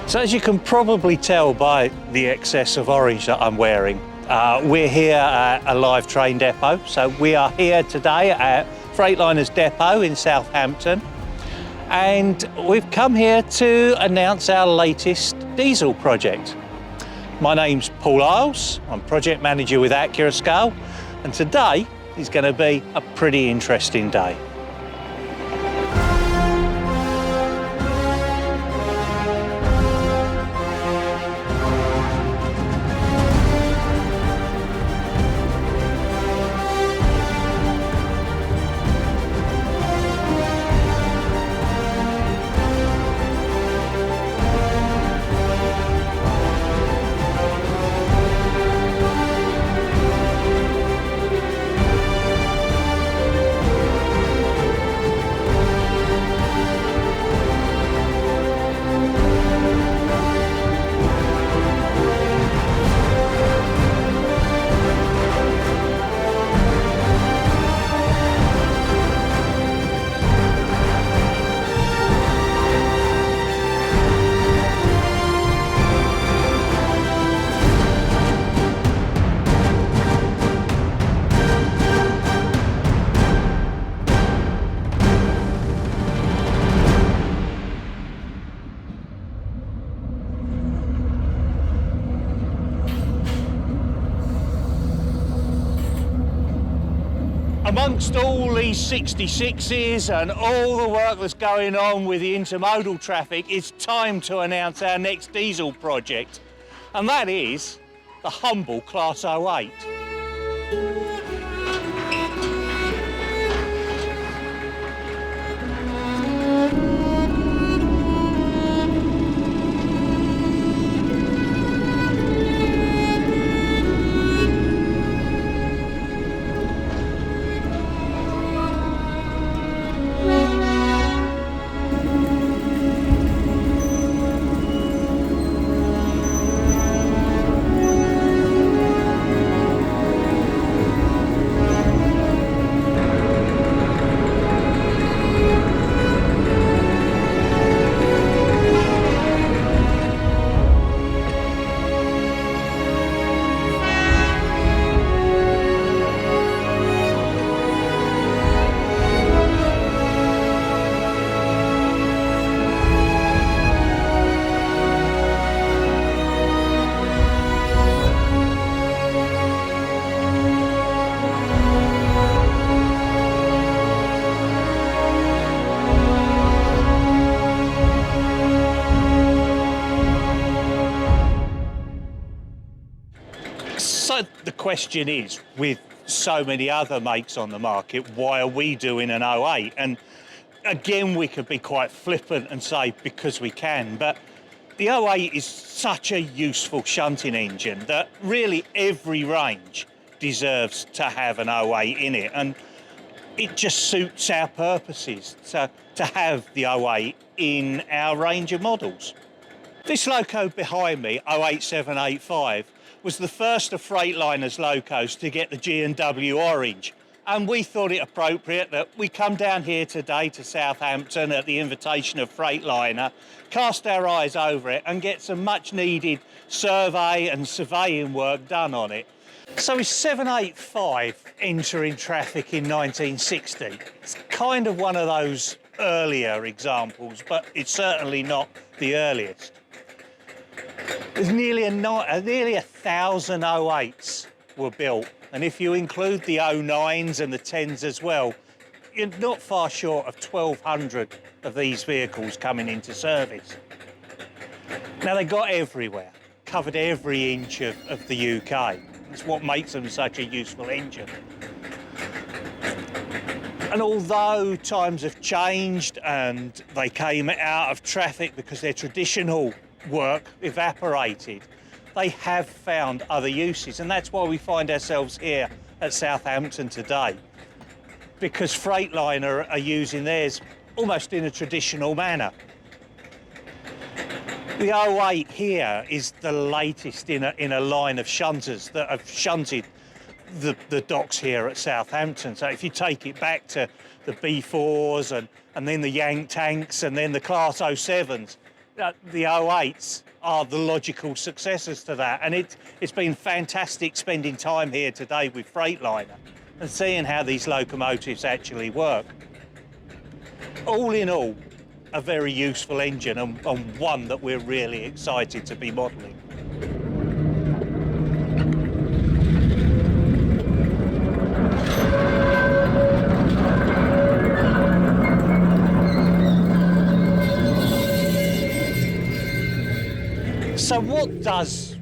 So as you can probably tell by the excess of orange that I'm wearing, we're here at a live train depot. So we are here today at Freightliner's depot in Southampton, and we've come here to announce our latest diesel project. My name's Paul Isles, I'm project manager with Accurascale, and today is going to be a pretty interesting day. Amongst all these 66s and all the work that's going on with the intermodal traffic, it's time to announce our next diesel project, and that is the humble Class 08. So the question is, with so many other makes on the market, why are we doing an 08? And again, we could be quite flippant and say because we can, but the 08 is such a useful shunting engine that really every range deserves to have an 08 in it, and it just suits our purposes to have the 08 in our range of models. This loco behind me, 08785, was the first of Freightliner's locos to get the G&W orange, and we thought it appropriate that we come down here today to Southampton at the invitation of Freightliner, cast our eyes over it and get some much needed survey and surveying work done on it. So is 785 entering traffic in 1960? It's kind of one of those earlier examples, but it's certainly not the earliest. There's nearly 1,000 08s were built, and if you include the 09s and the 10s as well, you're not far short of 1,200 of these vehicles coming into service. Now, they got everywhere, covered every inch of the UK. It's what makes them such a useful engine. And although times have changed and they came out of traffic because their traditional work evaporated, they have found other uses, and that's why we find ourselves here at Southampton today, because Freightliner are using theirs almost in a traditional manner. The 08 here is the latest in a line of shunters that have shunted the docks here at Southampton. So if you take it back to the B4s and then the Yank tanks and then the Class 07s, the 08s are the logical successors to that. And it's been fantastic spending time here today with Freightliner and seeing how these locomotives actually work. All in all, a very useful engine and one that we're really excited to be modelling. So what does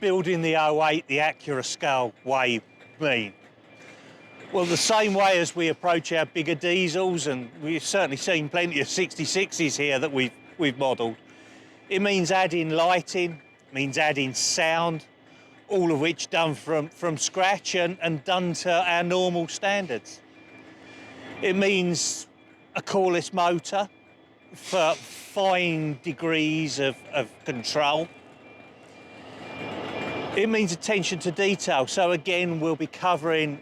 building the 08 the Accurascale way mean? Well, the same way as we approach our bigger diesels, and we've certainly seen plenty of 66s here that we've modelled, it means adding lighting, means adding sound, all of which done from scratch and done to our normal standards. It means a coreless motor for fine degrees of control. It means attention to detail. So again, we'll be covering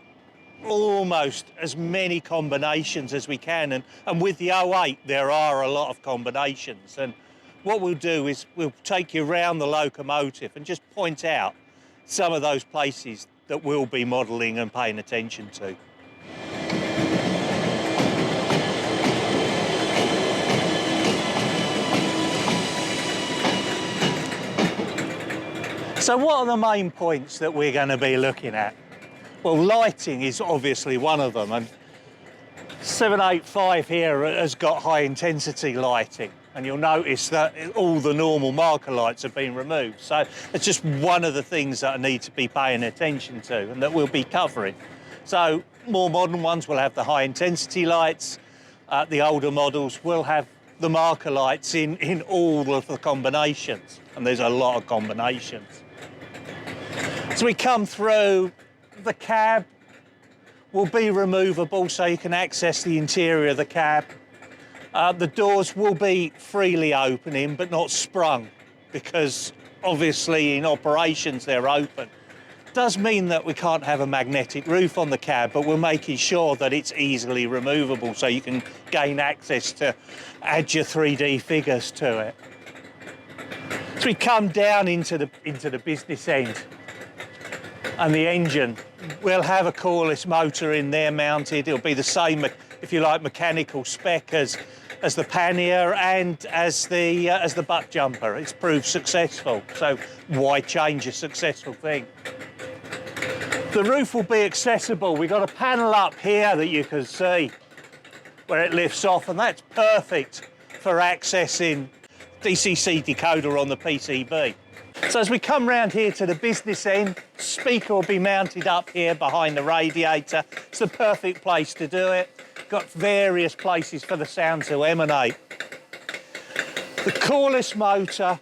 almost as many combinations as we can. And with the 08, there are a lot of combinations. And what we'll do is we'll take you around the locomotive and just point out some of those places that we'll be modelling and paying attention to. So what are the main points that we're going to be looking at? Well, lighting is obviously one of them, and 785 here has got high intensity lighting, and you'll notice that all the normal marker lights have been removed. So it's just one of the things that I need to be paying attention to and that we'll be covering. So more modern ones will have the high intensity lights. The older models will have the marker lights in all of the combinations, and there's a lot of combinations. So we come through, the cab will be removable so you can access the interior of the cab. The doors will be freely opening but not sprung, because obviously in operations they're open. Does mean that we can't have a magnetic roof on the cab, but we're making sure that it's easily removable so you can gain access to add your 3D figures to it. So we come down into the business end, and the engine will have a coreless motor in there mounted. It'll be the same, if you like, mechanical spec as the pannier and as the butt jumper. It's proved successful, so why change a successful thing? The roof will be accessible. We've got a panel up here that you can see where it lifts off, and that's perfect for accessing DCC decoder on the PCB. So as we come round here to the business end, speaker will be mounted up here behind the radiator. It's the perfect place to do it. Got various places for the sound to emanate. The coreless motor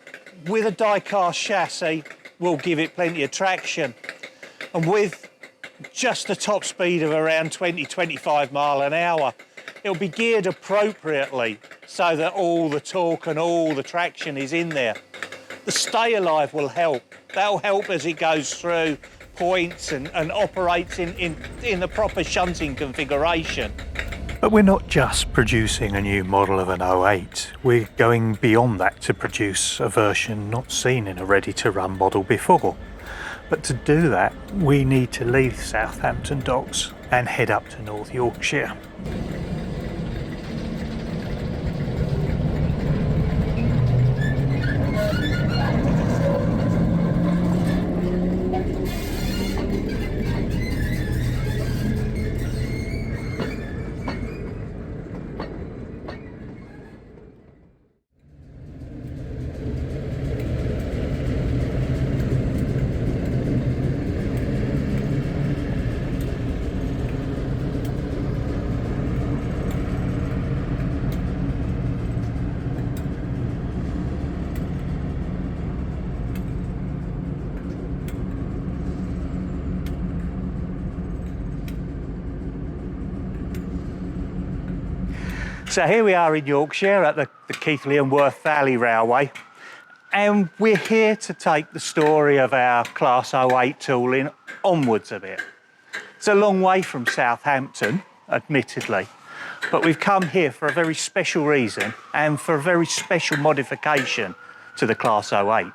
with a die-cast chassis will give it plenty of traction. And with just a top speed of around 20-25 mile an hour, it'll be geared appropriately so that all the torque and all the traction is in there. The stay alive will help. That'll help as it goes through points and operates in the proper shunting configuration. But we're not just producing a new model of an 08. We're going beyond that to produce a version not seen in a ready-to-run model before. But to do that, we need to leave Southampton docks and head up to North Yorkshire. So here we are in Yorkshire at the Keighley and Worth Valley Railway, and we're here to take the story of our Class 08 tooling onwards a bit. It's a long way from Southampton, admittedly, But we've come here for a very special reason and for a very special modification to the Class 08.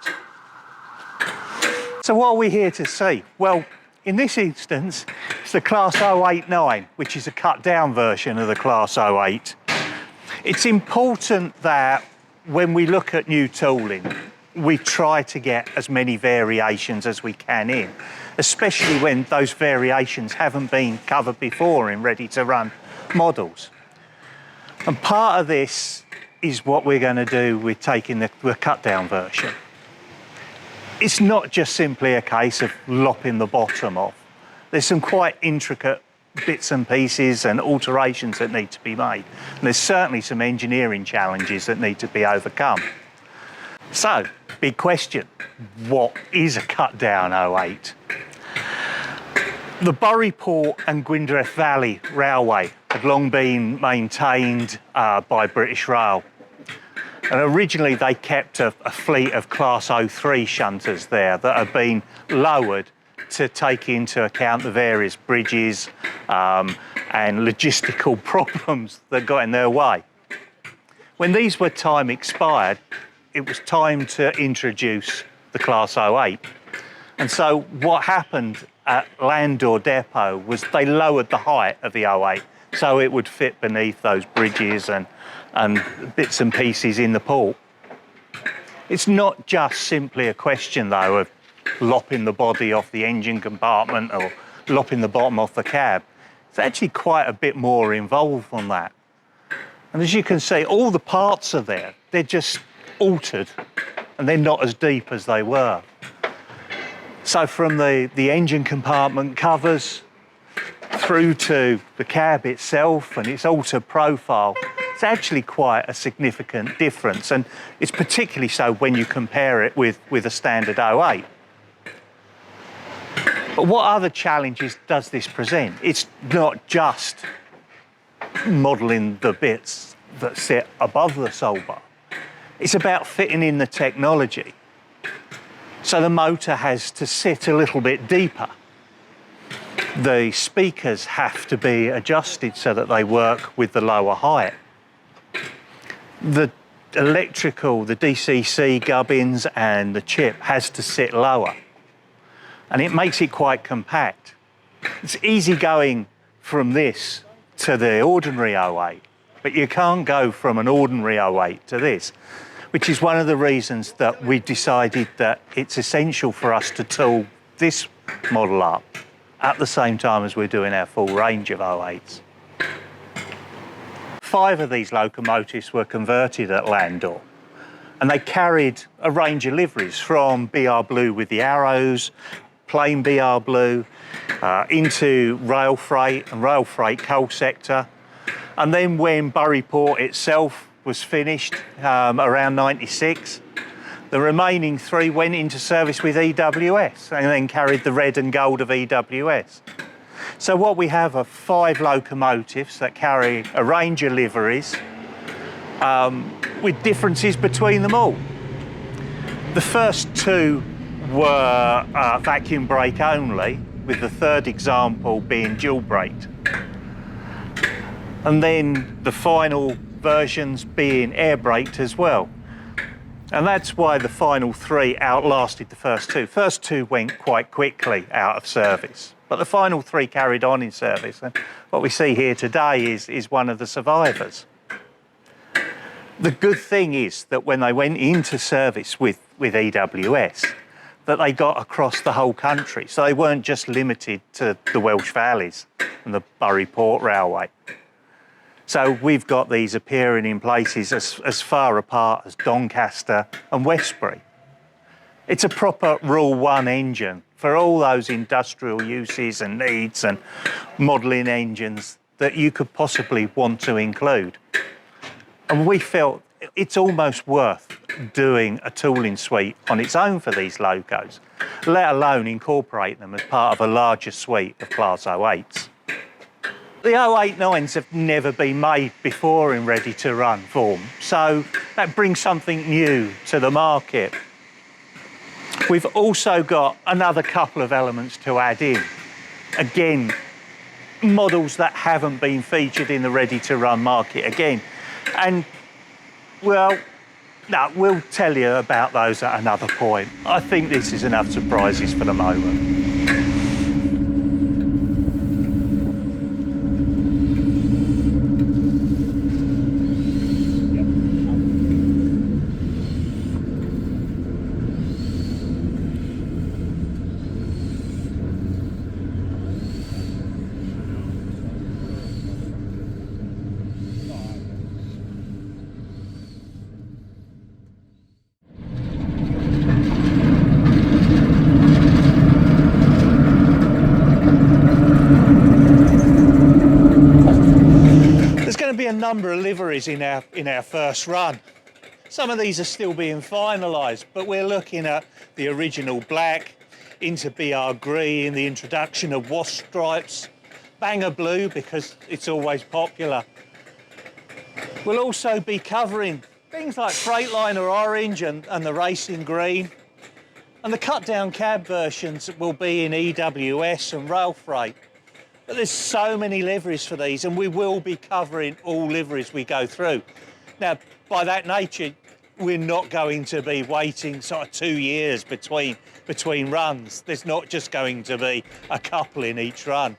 So what are we here to see? Well, in this instance, it's the Class 089, which is a cut-down version of the Class 08. It's important that when we look at new tooling, we try to get as many variations as we can in, especially when those variations haven't been covered before in ready-to-run models. And part of this is what we're going to do with taking the cut-down version. It's not just simply a case of lopping the bottom off. There's some quite intricate bits and pieces and alterations that need to be made. And there's certainly some engineering challenges that need to be overcome. So, big question, what is a cut-down 08? The Buryport and Gwyndraeth Valley Railway had long been maintained by British Rail. And originally they kept a fleet of Class 03 shunters there that had been lowered to take into account the various bridges and logistical problems that got in their way. When these were time expired, it was time to introduce the Class 08. And so what happened at Landor Depot was they lowered the height of the 08 so it would fit beneath those bridges and bits and pieces in the port. It's not just simply a question though of lopping the body off the engine compartment or lopping the bottom off the cab. It's actually quite a bit more involved than that. And as you can see, all the parts are there. They're just altered and they're not as deep as they were. So from the engine compartment covers through to the cab itself and its altered profile, it's actually quite a significant difference, and it's particularly so when you compare it with a standard 08. But what other challenges does this present? It's not just modelling the bits that sit above the sole bar. It's about fitting in the technology. So the motor has to sit a little bit deeper. The speakers have to be adjusted so that they work with the lower height. The electrical, the DCC gubbins and the chip has to sit lower. And it makes it quite compact. It's easy going from this to the ordinary 08, but you can't go from an ordinary 08 to this, which is one of the reasons that we decided that it's essential for us to tool this model up at the same time as we're doing our full range of 08s. 5 of these locomotives were converted at Landor, and they carried a range of liveries from BR Blue with the arrows, plain BR Blue, into rail freight and rail freight coal sector. And then when Buryport itself was finished around 96, the remaining 3 went into service with EWS and then carried the red and gold of EWS. So what we have are 5 locomotives that carry a range of liveries with differences between them all. The first 2 were vacuum brake only, with the 3rd example being dual braked. And then the final versions being air braked as well. And that's why the final 3 outlasted the first 2. First 2 went quite quickly out of service, but the final 3 carried on in service. And what we see here today is one of the survivors. The good thing is that when they went into service with EWS, that they got across the whole country. So they weren't just limited to the Welsh Valleys and the Buryport Railway. So we've got these appearing in places as far apart as Doncaster and Westbury. It's a proper Rule 1 engine for all those industrial uses and needs and modelling engines that you could possibly want to include. And we felt it's almost worth doing a tooling suite on its own for these locos, let alone incorporate them as part of a larger suite of Class 08s. The 089s have never been made before in ready-to-run form, so that brings something new to the market. We've also got another couple of elements to add in. Again, models that haven't been featured in the ready-to-run market again. And, well, no, we'll tell you about those at another point. I think this is enough surprises for the moment. Be a number of liveries in our first run. Some of these are still being finalised, but we're looking at the original black, into BR green, the introduction of wasp stripes, banger blue because it's always popular. We'll also be covering things like Freightliner orange and the racing green, and the cut down cab versions will be in EWS and rail freight. But there's so many liveries for these, and we will be covering all liveries we go through. Now, by that nature, we're not going to be waiting sort of 2 years between runs. There's not just going to be a couple in each run.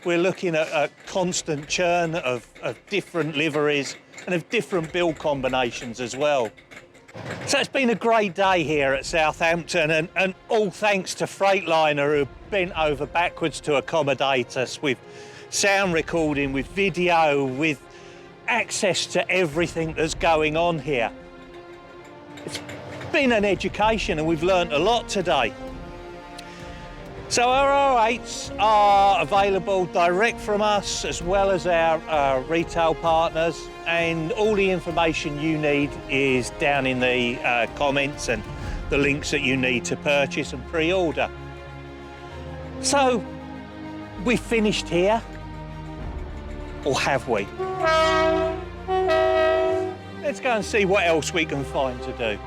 We're looking at a constant churn of different liveries and of different build combinations as well. So it's been a great day here at Southampton, and all thanks to Freightliner, who bent over backwards to accommodate us with sound recording, with video, with access to everything that's going on here. It's been an education and we've learnt a lot today. So our 08s are available direct from us as well as our retail partners, and all the information you need is down in the comments and the links that you need to purchase and pre-order. So, we finished here, or have we? Let's go and see what else we can find to do.